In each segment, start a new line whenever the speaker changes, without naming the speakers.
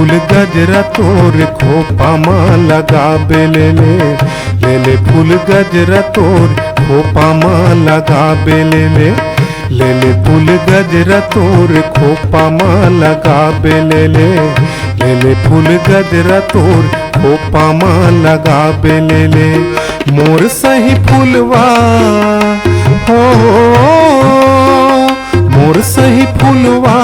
फूल गजरा तोर खोपा माँ लगाबे ले फूल गजरा तोर खोपा माँ लगाबे ले फूल गजरा तोर खोपा माँ लगाबे ले फूल गजरा तोर खोपा माँ लगाबे ले मोर सही फूलवा हो मोर सही फूलवा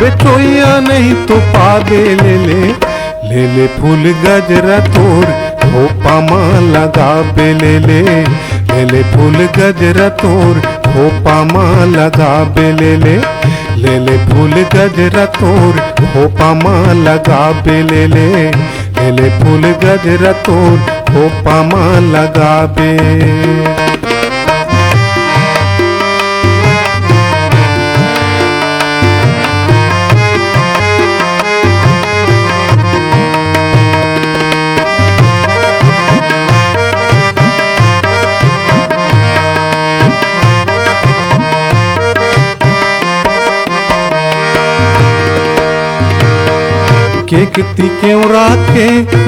बेटोया नहीं तो पाबे ले फूल गजरा तोर खोपा माँ लगाबे ले फूल गजरा तोर खोपा माँ लगाबे ले फूल गजरा तोर खोपा माँ लगाबे ले फूल गजरा तोर खोपा माँ लगाबे। केकती क्यों राखे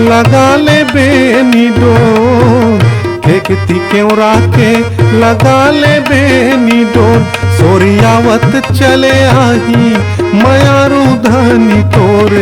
लगा ले बेनी डोर केकती क्यों राखे लगा ले बेनी डोर सोरियावत चले आही मयारू धनी तोर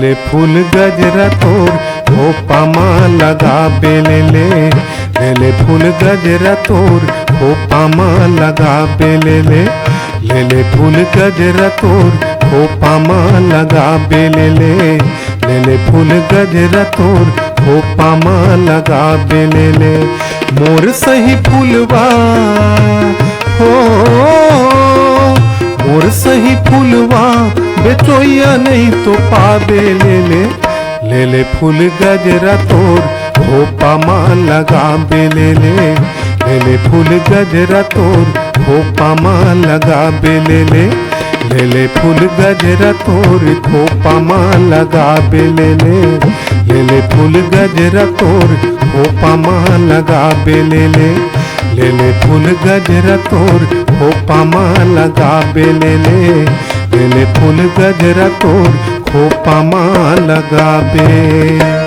ले फूल गजरा तोर खोपा माँ लगाबे ले फूल गजरा तोर खोपा माँ लगाबे ले फूल गजरा तोर खोपा माँ लगाबे ले फूल गजरा तोर खोपा माँ लगाबे ले मोर सही फूलवा हो मोर सही फूलवा बेचोया नहीं तो पाबे ले फूल गजरा तोर खोपा माँ लगाबे ले फूल गजरा तोर खोपा माँ लगाबे ले फूल गजरा तोर खोपा माँ लगाबे ले फूल गजरा तोर खोपा माँ लगाबे ले फूल गजरा तोर खोपा माँ लगाबे ले फूल गजरा तोर खोपा माँ लगाबे।